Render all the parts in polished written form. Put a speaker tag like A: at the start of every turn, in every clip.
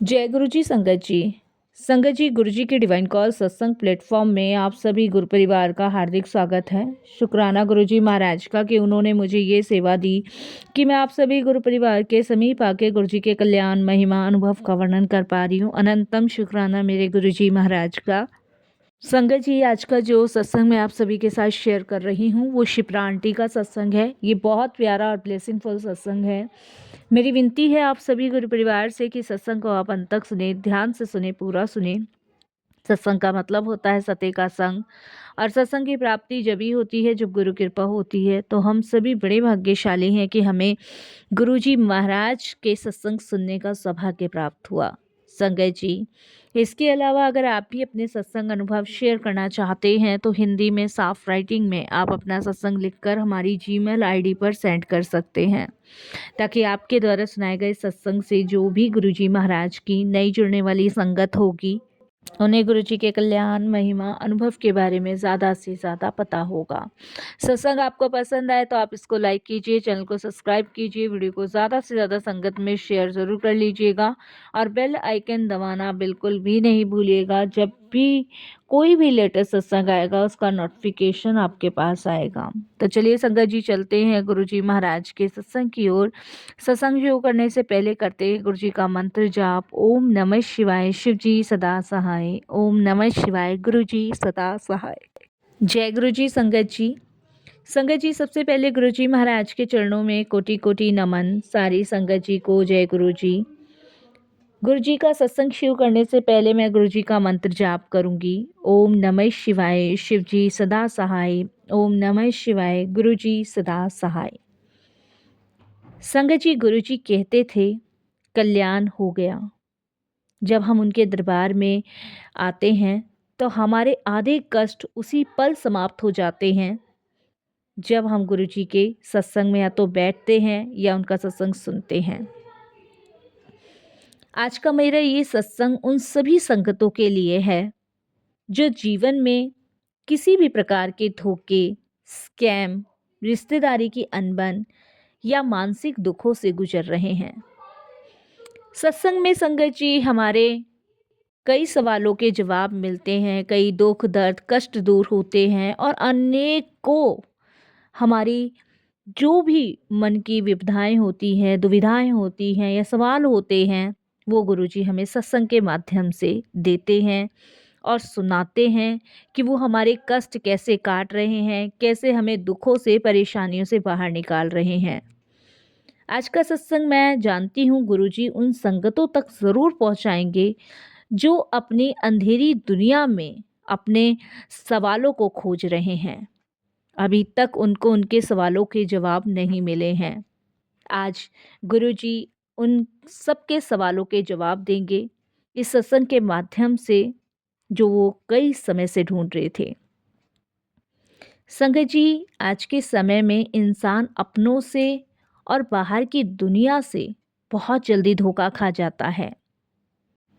A: जय गुरु जी संगत जी। संगत जी, गुरु जी के डिवाइन कॉल सत्संग प्लेटफॉर्म में आप सभी गुरु परिवार का हार्दिक स्वागत है। शुक्राना गुरु जी महाराज का कि उन्होंने मुझे ये सेवा दी कि मैं आप सभी गुरु परिवार के समीप आके गुरु जी के कल्याण महिमा अनुभव का वर्णन कर पा रही हूँ। अनंतम शुक्राना मेरे गुरु जी महाराज का। संगत जी, आज का जो सत्संग मैं आप सभी के साथ शेयर कर रही हूँ वो शिप्रा आंटी का सत्संग है। ये बहुत प्यारा और ब्लेसिंगफुल सत्संग है। मेरी विनती है आप सभी गुरु परिवार से कि सत्संग को आप अंत तक सुने, ध्यान से सुने, पूरा सुने। सत्संग का मतलब होता है सत्य का संग, और सत्संग की प्राप्ति जब ही होती है जब गुरु कृपा होती है। तो हम सभी बड़े भाग्यशाली हैं कि हमें गुरुजी महाराज के सत्संग सुनने का सौभाग्य प्राप्त हुआ। संगत जी, इसके अलावा अगर आप भी अपने सत्संग अनुभव शेयर करना चाहते हैं तो हिंदी में साफ राइटिंग में आप अपना सत्संग लिखकर हमारी जीमेल आईडी पर सेंड कर सकते हैं, ताकि आपके द्वारा सुनाए गए सत्संग से जो भी गुरुजी महाराज की नई जुड़ने वाली संगत होगी उन्हें गुरु जी के कल्याण महिमा अनुभव के बारे में ज़्यादा से ज़्यादा पता होगा। सत्संग आपको पसंद आए तो आप इसको लाइक कीजिए, चैनल को सब्सक्राइब कीजिए, वीडियो को ज़्यादा से ज़्यादा संगत में शेयर ज़रूर कर लीजिएगा और बेल आइकन दबाना बिल्कुल भी नहीं भूलिएगा। जब भी कोई भी लेटेस्ट सत्संग आएगा उसका नोटिफिकेशन आपके पास आएगा। तो चलिए संगत जी, चलते हैं गुरु जी महाराज के सत्संग की ओर। सत्संग शुरू करने से पहले करते हैं गुरु जी का मंत्र जाप। ओम नमः शिवाय, शिव जी सदा सहाय। ओम नमः शिवाय, गुरु जी सदा सहाय। जय गुरु जी संगत जी। संगत जी, सबसे पहले गुरु जी महाराज के चरणों में कोटि कोटि नमन। सारी संगत जी को जय गुरु जी। गुरु जी का सत्संग शुरू करने से पहले मैं गुरु जी का मंत्र जाप करूंगी। ओम नमः शिवाय, शिव जी सदा सहाय। ओम नमः शिवाय, गुरु जी सदा सहाय। संगत जी, गुरु जी कहते थे कल्याण हो गया। जब हम उनके दरबार में आते हैं तो हमारे आधे कष्ट उसी पल समाप्त हो जाते हैं जब हम गुरु जी के सत्संग में या तो बैठते हैं या उनका सत्संग सुनते हैं। आज का मेरा ये सत्संग उन सभी संगतों के लिए है जो जीवन में किसी भी प्रकार के धोखे, स्कैम, रिश्तेदारी की अनबन या मानसिक दुखों से गुजर रहे हैं। सत्संग में संगत जी हमारे कई सवालों के जवाब मिलते हैं, कई दुख दर्द कष्ट दूर होते हैं और अनेकों हमारी जो भी मन की विविधाएं होती हैं, दुविधाएं होती हैं या सवाल होते हैं, वो गुरुजी हमें सत्संग के माध्यम से देते हैं और सुनाते हैं कि वो हमारे कष्ट कैसे काट रहे हैं, कैसे हमें दुखों से परेशानियों से बाहर निकाल रहे हैं। आज का सत्संग मैं जानती हूँ गुरुजी उन संगतों तक ज़रूर पहुँचाएंगे जो अपनी अंधेरी दुनिया में अपने सवालों को खोज रहे हैं। अभी तक उनको उनके सवालों के जवाब नहीं मिले हैं। आज गुरुजी उन सबके सवालों के जवाब देंगे इस सत्संग के माध्यम से, जो वो कई समय से ढूंढ रहे थे। संगत जी, आज के समय में इंसान अपनों से और बाहर की दुनिया से बहुत जल्दी धोखा खा जाता है।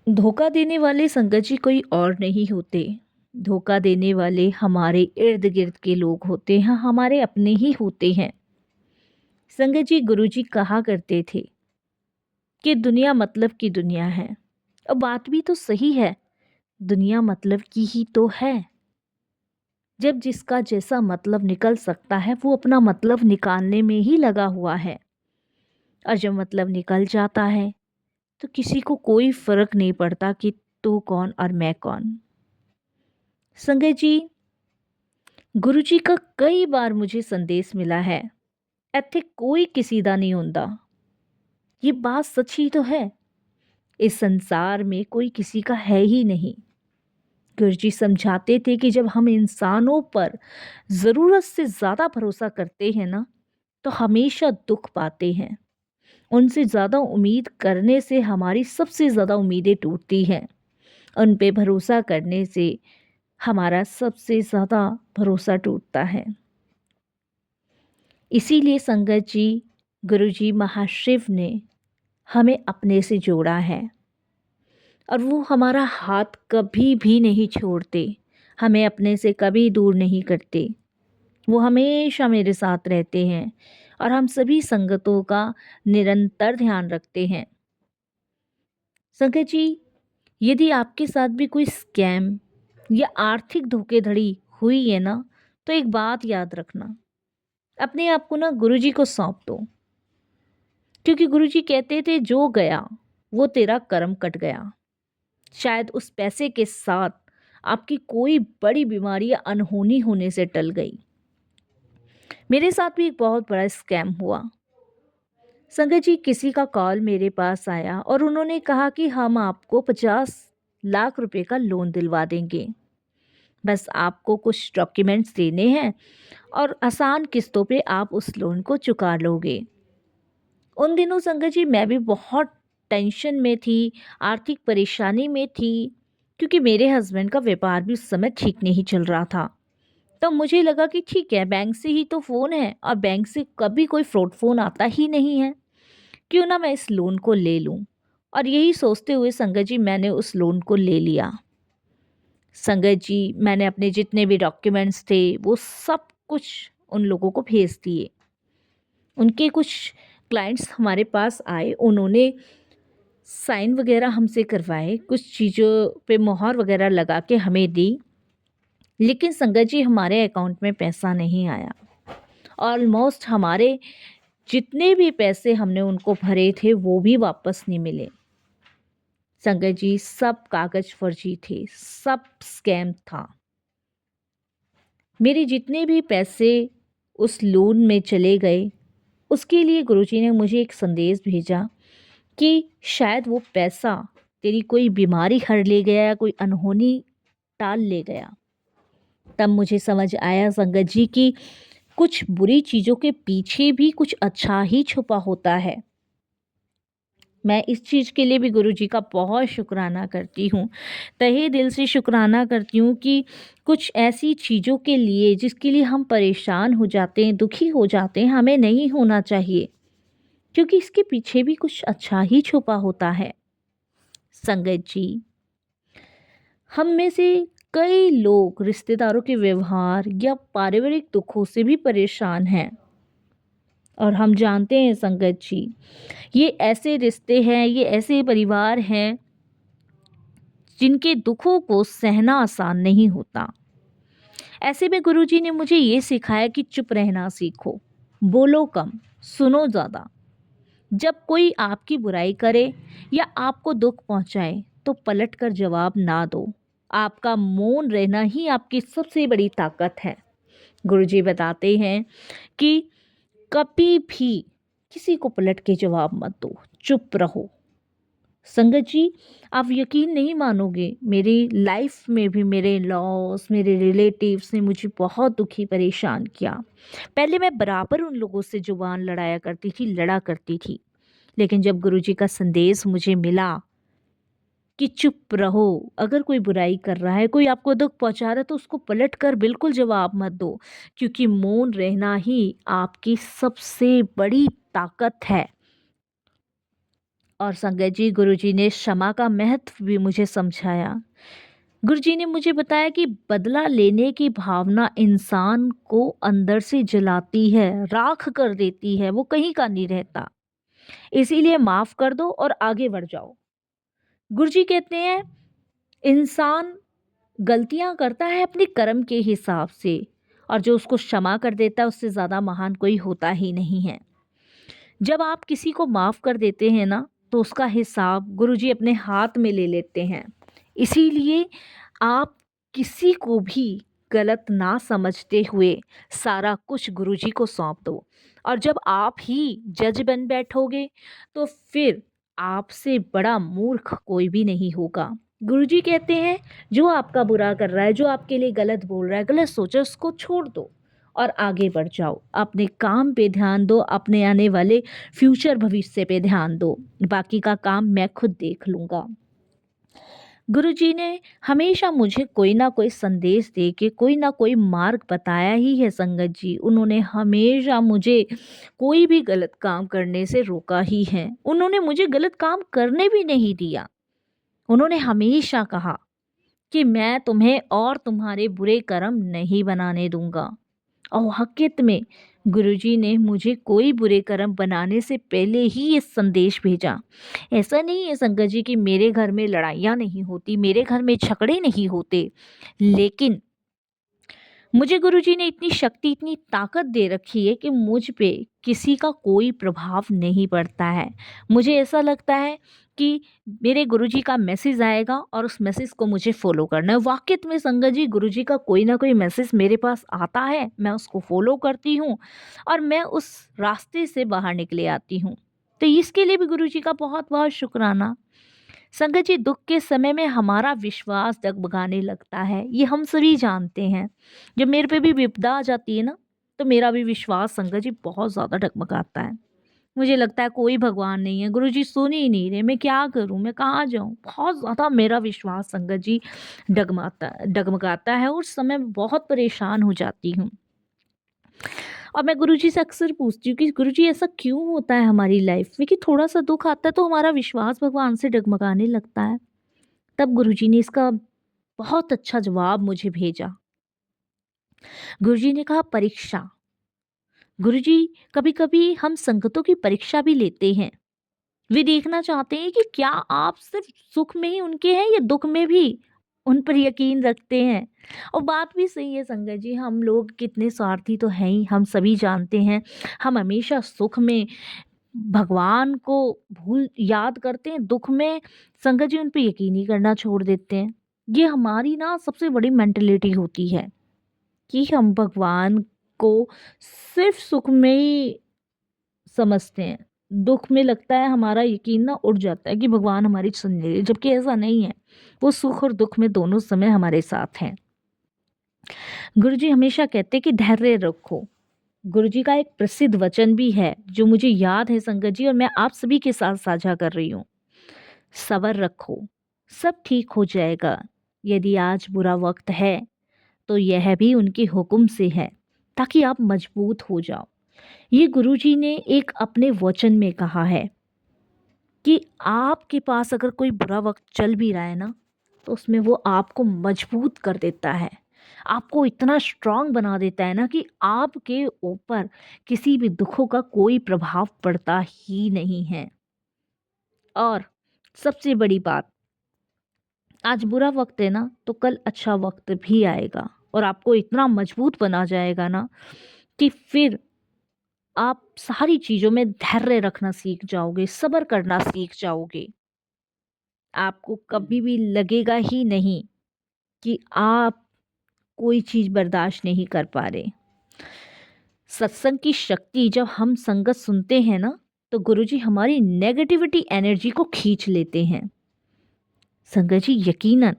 A: धोखा देने वाले संगत जी कोई और नहीं होते। धोखा देने वाले हमारे इर्द गिर्द के लोग होते हैं, हमारे अपने ही होते हैं। संगत जी, गुरुजी कहा करते थे कि दुनिया मतलब की दुनिया है। अब बात भी तो सही है, दुनिया मतलब की ही तो है। जब जिसका जैसा मतलब निकल सकता है वो अपना मतलब निकालने में ही लगा हुआ है, और जब मतलब निकल जाता है तो किसी को कोई फर्क नहीं पड़ता कि तू कौन और मैं कौन। संगत जी, गुरुजी का कई बार मुझे संदेश मिला है, ਇੱਥੇ कोई किसी ਦਾ नहीं ਹੁੰਦਾ। ये बात सच ही तो है। इस संसार में कोई किसी का है ही नहीं। गुरुजी समझाते थे कि जब हम इंसानों पर ज़रूरत से ज़्यादा भरोसा करते हैं ना, तो हमेशा दुख पाते हैं। उनसे ज़्यादा उम्मीद करने से हमारी सबसे ज़्यादा उम्मीदें टूटती हैं। उन पे भरोसा करने से हमारा सबसे ज़्यादा भरोसा टूटता है। इसीलिए संगत जी, गुरुजी महाशिव ने हमें अपने से जोड़ा है और वो हमारा हाथ कभी भी नहीं छोड़ते, हमें अपने से कभी दूर नहीं करते। वो हमेशा मेरे साथ रहते हैं और हम सभी संगतों का निरंतर ध्यान रखते हैं। संगत जी, यदि आपके साथ भी कोई स्कैम या आर्थिक धोखाधड़ी हुई है ना, तो एक बात याद रखना, अपने आप को ना गुरुजी को सौंप दो। क्योंकि गुरुजी कहते थे जो गया वो तेरा कर्म कट गया। शायद उस पैसे के साथ आपकी कोई बड़ी बीमारी या अनहोनी होने से टल गई। मेरे साथ भी एक बहुत बड़ा स्कैम हुआ। संगत जी, किसी का कॉल मेरे पास आया और उन्होंने कहा कि हम आपको 50 लाख रुपए का लोन दिलवा देंगे। बस आपको कुछ डॉक्यूमेंट्स देने हैं और आसान किस्तों पे आप उस लोन को चुका लोगे। उन दिनों संगत जी मैं भी बहुत टेंशन में थी, आर्थिक परेशानी में थी, क्योंकि मेरे हस्बैंड का व्यापार भी उस समय ठीक नहीं चल रहा था। तो मुझे लगा कि ठीक है, बैंक से ही तो फ़ोन है और बैंक से कभी कोई फ्रॉड फ़ोन आता ही नहीं है, क्यों ना मैं इस लोन को ले लूं। और यही सोचते हुए संगत जी मैंने उस लोन को ले लिया। संगत जी, मैंने अपने जितने भी डॉक्यूमेंट्स थे वो सब कुछ उन लोगों को भेज दिए। उनके कुछ क्लाइंट्स हमारे पास आए, उन्होंने साइन वगैरह हमसे करवाए, कुछ चीज़ों पे मोहर वगैरह लगा के हमें दी। लेकिन संगत जी, हमारे अकाउंट में पैसा नहीं आया। ऑलमोस्ट हमारे जितने भी पैसे हमने उनको भरे थे वो भी वापस नहीं मिले। संगत जी, सब कागज फर्जी थे, सब स्कैम था। मेरे जितने भी पैसे उस लोन में चले गए, उसके लिए गुरुजी ने मुझे एक संदेश भेजा कि शायद वो पैसा तेरी कोई बीमारी हर ले गया या कोई अनहोनी टाल ले गया। तब मुझे समझ आया संगत जी कि कुछ बुरी चीज़ों के पीछे भी कुछ अच्छा ही छुपा होता है। मैं इस चीज़ के लिए भी गुरुजी का बहुत शुक्राना करती हूँ, तहे दिल से शुक्राना करती हूँ कि कुछ ऐसी चीज़ों के लिए जिसके लिए हम परेशान हो जाते हैं, दुखी हो जाते हैं, हमें नहीं होना चाहिए, क्योंकि इसके पीछे भी कुछ अच्छा ही छुपा होता है। संगत जी, हम में से कई लोग रिश्तेदारों के व्यवहार या पारिवारिक दुखों से भी परेशान हैं। और हम जानते हैं संगत जी, ये ऐसे रिश्ते हैं, ये ऐसे परिवार हैं जिनके दुखों को सहना आसान नहीं होता। ऐसे में गुरुजी ने मुझे ये सिखाया कि चुप रहना सीखो, बोलो कम, सुनो ज़्यादा। जब कोई आपकी बुराई करे या आपको दुख पहुंचाए तो पलट कर जवाब ना दो। आपका मौन रहना ही आपकी सबसे बड़ी ताकत है। गुरुजी बताते हैं कि कभी भी किसी को पलट के जवाब मत दो, चुप रहो। संगत जी, आप यकीन नहीं मानोगे, मेरी लाइफ में भी मेरे लॉस, मेरे रिलेटिव्स ने मुझे बहुत दुखी परेशान किया। पहले मैं बराबर उन लोगों से जुबान लड़ाया करती थी, लड़ा करती थी। लेकिन जब गुरुजी का संदेश मुझे मिला कि चुप रहो, अगर कोई बुराई कर रहा है, कोई आपको दुख पहुंचा रहा है, तो उसको पलट कर बिल्कुल जवाब मत दो, क्योंकि मौन रहना ही आपकी सबसे बड़ी ताकत है। और संगत जी, गुरुजी ने क्षमा का महत्व भी मुझे समझाया। गुरुजी ने मुझे बताया कि बदला लेने की भावना इंसान को अंदर से जलाती है, राख कर देती है, वो कहीं का नहीं रहता। इसीलिए माफ कर दो और आगे बढ़ जाओ। गुरुजी कहते हैं इंसान गलतियां करता है अपने कर्म के हिसाब से, और जो उसको क्षमा कर देता है उससे ज़्यादा महान कोई होता ही नहीं है। जब आप किसी को माफ़ कर देते हैं ना, तो उसका हिसाब गुरुजी अपने हाथ में ले लेते हैं। इसीलिए आप किसी को भी गलत ना समझते हुए सारा कुछ गुरुजी को सौंप दो। और जब आप ही जज बन बैठोगे तो फिर आपसे बड़ा मूर्ख कोई भी नहीं होगा। गुरुजी कहते हैं जो आपका बुरा कर रहा है, जो आपके लिए गलत बोल रहा है, गलत सोचा, उसको छोड़ दो और आगे बढ़ जाओ। अपने काम पे ध्यान दो, अपने आने वाले फ्यूचर भविष्य पे ध्यान दो। बाकी का काम मैं खुद देख लूँगा। गुरुजी ने हमेशा मुझे कोई ना कोई संदेश दे के कोई ना कोई मार्ग बताया ही है संगत जी। उन्होंने हमेशा मुझे कोई भी गलत काम करने से रोका ही है। उन्होंने मुझे गलत काम करने भी नहीं दिया। उन्होंने हमेशा कहा कि मैं तुम्हें और तुम्हारे बुरे कर्म नहीं बनाने दूंगा। और हकीकत में गुरुजी ने मुझे कोई बुरे कर्म बनाने से पहले ही ये संदेश भेजा। ऐसा नहीं है संगत जी कि मेरे घर में लड़ाइयाँ नहीं होती, मेरे घर में झगड़े नहीं होते, लेकिन मुझे गुरुजी ने इतनी शक्ति, इतनी ताकत दे रखी है कि मुझ पे किसी का कोई प्रभाव नहीं पड़ता है। मुझे ऐसा लगता है कि मेरे गुरुजी का मैसेज आएगा और उस मैसेज को मुझे फ़ॉलो करना है। वाक़ई में संगत जी, गुरुजी का कोई ना कोई मैसेज मेरे पास आता है, मैं उसको फ़ॉलो करती हूँ और मैं उस रास्ते से बाहर निकले आती हूँ। तो इसके लिए भी गुरुजी का बहुत-बहुत शुक्राना। संगत जी, दुख के समय में हमारा विश्वास डगमगाने लगता है, ये हम सभी जानते हैं। जब मेरे पे भी विपदा आ जाती है ना, तो मेरा भी विश्वास संगत जी बहुत ज़्यादा डगमगाता है। मुझे लगता है कोई भगवान नहीं है, गुरुजी सुन ही नहीं रहे, मैं क्या करूं, मैं कहाँ जाऊं। बहुत ज़्यादा मेरा विश्वास संगत जी डगमगाता है और उस समय मैं बहुत परेशान हो जाती हूँ। और मैं गुरुजी से अक्सर पूछती हूँ कि गुरुजी ऐसा क्यों होता है हमारी लाइफ में कि थोड़ा सा दुख आता है तो हमारा विश्वास भगवान से डगमगाने लगता है। तब गुरुजी ने इसका बहुत अच्छा जवाब मुझे भेजा। गुरुजी ने कहा, परीक्षा। गुरुजी, कभी-कभी हम संगतों की परीक्षा भी लेते हैं। वे देखना चाहते हैं कि क्या आप सिर्फ सुख में ही उनके हैं या दुख में भी उन पर यकीन रखते हैं। और बात भी सही है संगत जी, हम लोग कितने स्वार्थी तो हैं ही, हम सभी जानते हैं। हम हमेशा सुख में भगवान को भूल याद करते हैं, दुख में संगत जी उन पे यकीन ही करना छोड़ देते हैं। ये हमारी ना सबसे बड़ी मेंटालिटी होती है कि हम भगवान को सिर्फ सुख में ही समझते हैं। दुख में लगता है हमारा यकीन ना उड़ जाता है कि भगवान हमारी सुन नहीं रहे, जबकि ऐसा नहीं है। वो सुख और दुख में दोनों समय हमारे साथ हैं। गुरुजी हमेशा कहते हैं कि धैर्य रखो। गुरुजी का एक प्रसिद्ध वचन भी है जो मुझे याद है संगत जी, और मैं आप सभी के साथ साझा कर रही हूँ। सब्र रखो, सब ठीक हो जाएगा। यदि आज बुरा वक्त है तो यह भी उनके हुक्म से है, ताकि आप मजबूत हो जाओ। ये गुरुजी ने एक अपने वचन में कहा है कि आपके पास अगर कोई बुरा वक्त चल भी रहा है ना, तो उसमें वो आपको मजबूत कर देता है। आपको इतना स्ट्रांग बना देता है ना कि आपके ऊपर किसी भी दुखों का कोई प्रभाव पड़ता ही नहीं है। और सबसे बड़ी बात, आज बुरा वक्त है ना, तो कल अच्छा वक्त भी आएगा और आपको इतना मजबूत बना जाएगा ना कि फिर आप सारी चीज़ों में धैर्य रखना सीख जाओगे, सब्र करना सीख जाओगे। आपको कभी भी लगेगा ही नहीं कि आप कोई चीज़ बर्दाश्त नहीं कर पा रहे। सत्संग की शक्ति, जब हम संगत सुनते हैं ना, तो गुरुजी हमारी नेगेटिविटी एनर्जी को खींच लेते हैं। संगत जी, यकीनन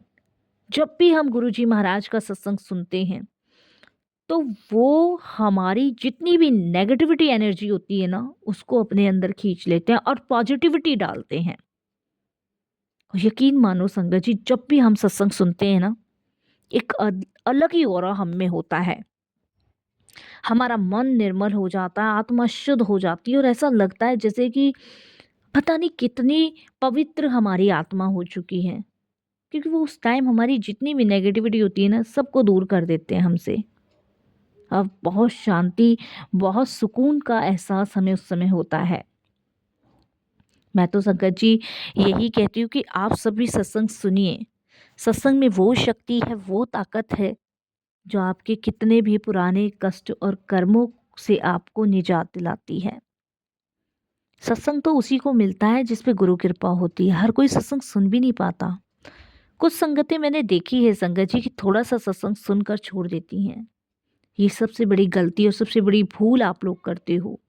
A: जब भी हम गुरुजी महाराज का सत्संग सुनते हैं, तो वो हमारी जितनी भी नेगेटिविटी एनर्जी होती है ना, उसको अपने अंदर खींच लेते हैं और पॉजिटिविटी डालते हैं। यकीन मानो संगत जी, जब भी हम सत्संग सुनते हैं ना, एक अलग ही ऑरा हम में होता है। हमारा मन निर्मल हो जाता है, आत्मा शुद्ध हो जाती है और ऐसा लगता है जैसे कि पता नहीं कितनी पवित्र हमारी आत्मा हो चुकी है, क्योंकि वो उस टाइम हमारी जितनी भी नेगेटिविटी होती है ना, सबको दूर कर देते हैं हमसे। अब बहुत शांति, बहुत सुकून का एहसास हमें उस समय होता है। मैं तो संगत जी यही कहती हूँ कि आप सभी सत्संग सुनिए। सत्संग में वो शक्ति है, वो ताकत है जो आपके कितने भी पुराने कष्ट और कर्मों से आपको निजात दिलाती है। सत्संग तो उसी को मिलता है जिस पे गुरु कृपा होती है। हर कोई सत्संग सुन भी नहीं पाता। कुछ संगतें मैंने देखी है संगत जी कि थोड़ा सा सत्संग सुनकर छोड़ देती हैं। ये सबसे बड़ी गलती और सबसे बड़ी भूल आप लोग करते हो।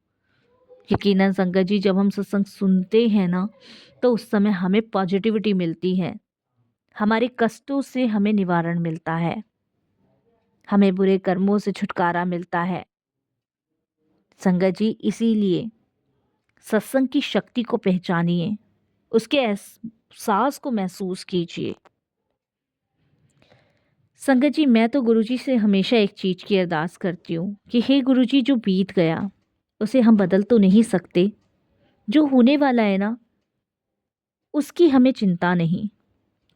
A: यकीनन संगत जी, जब हम सत्संग सुनते हैं ना, तो उस समय हमें पॉजिटिविटी मिलती है, हमारे कष्टों से हमें निवारण मिलता है, हमें बुरे कर्मों से छुटकारा मिलता है। संगत जी, इसीलिए सत्संग की शक्ति को पहचानिए, उसके एहसास को महसूस कीजिए। संगत जी, मैं तो गुरुजी से हमेशा एक चीज़ की अरदास करती हूँ कि हे गुरुजी, जो बीत गया उसे हम बदल तो नहीं सकते, जो होने वाला है ना, उसकी हमें चिंता नहीं,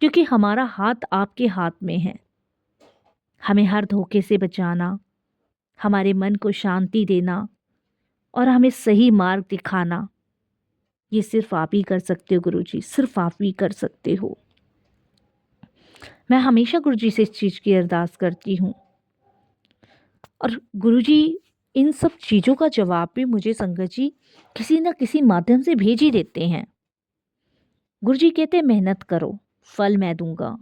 A: क्योंकि हमारा हाथ आपके हाथ में है। हमें हर धोखे से बचाना, हमारे मन को शांति देना और हमें सही मार्ग दिखाना, ये सिर्फ आप ही कर सकते हो गुरुजी, सिर्फ आप ही कर सकते हो। मैं हमेशा गुरुजी से इस चीज़ की अरदास करती हूँ और गुरुजी इन सब चीज़ों का जवाब भी मुझे संगत जी किसी न किसी माध्यम से भेज ही देते हैं। गुरुजी कहते मेहनत करो, फल मैं दूंगा,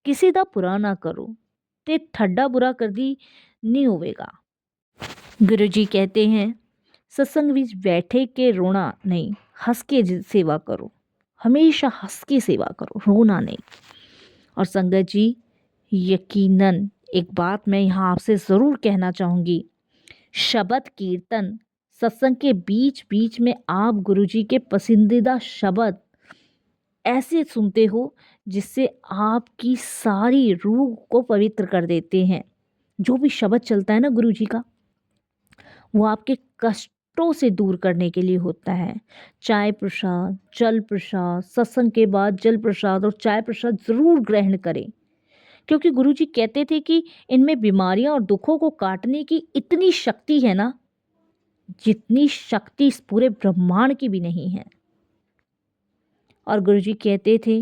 A: किसी दा बुरा ना करो ते ठड्डा बुरा कर दी नहीं होवेगा। गुरुजी कहते हैं सत्संग विच बैठे के रोना नहीं, हंस के सेवा करो, हमेशा हंस के सेवा करो, रोना नहीं। और संगत जी यकीनन एक बात मैं यहाँ आपसे ज़रूर कहना चाहूँगी, शब्द कीर्तन सत्संग के बीच बीच में आप गुरुजी के पसंदीदा शब्द ऐसे सुनते हो जिससे आपकी सारी रूह को पवित्र कर देते हैं। जो भी शब्द चलता है ना गुरुजी का, वो आपके कष्टों से दूर करने के लिए होता है। चाय प्रसाद, जल प्रसाद, सत्संग के बाद जल प्रसाद और चाय प्रसाद ज़रूर ग्रहण करें, क्योंकि गुरुजी कहते थे कि इनमें बीमारियां और दुखों को काटने की इतनी शक्ति है ना, जितनी शक्ति इस पूरे ब्रह्मांड की भी नहीं है। और गुरुजी कहते थे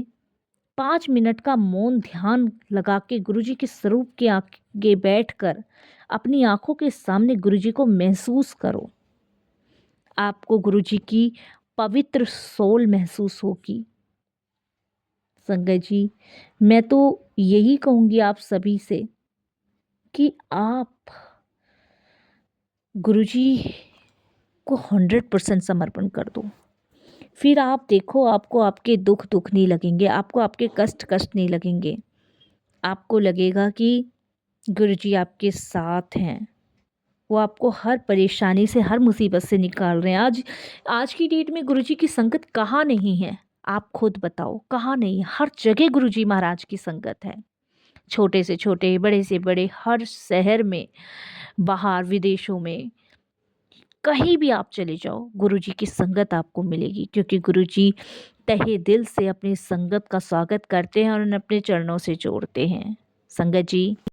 A: 5 मिनट का मौन ध्यान लगा के गुरुजी के स्वरूप के आगे बैठकर अपनी आंखों के सामने गुरुजी को महसूस करो, आपको गुरुजी की पवित्र सोल महसूस होगी। संगत जी मैं तो यही कहूँगी आप सभी से कि आप गुरुजी को 100% समर्पण कर दो, फिर आप देखो आपको आपके दुख नहीं लगेंगे, आपको आपके कष्ट नहीं लगेंगे। आपको लगेगा कि गुरुजी आपके साथ हैं, वो आपको हर परेशानी से, हर मुसीबत से निकाल रहे हैं। आज की डेट में गुरुजी की संगत कहाँ नहीं है, आप खुद बताओ, कहाँ नहीं है? हर जगह गुरुजी महाराज की संगत है, छोटे से छोटे, बड़े से बड़े, हर शहर में, बाहर विदेशों में, कहीं भी आप चले जाओ गुरुजी की संगत आपको मिलेगी, क्योंकि गुरुजी तहे दिल से अपनी संगत का स्वागत करते हैं और उन्हें अपने चरणों से जोड़ते हैं। संगत जी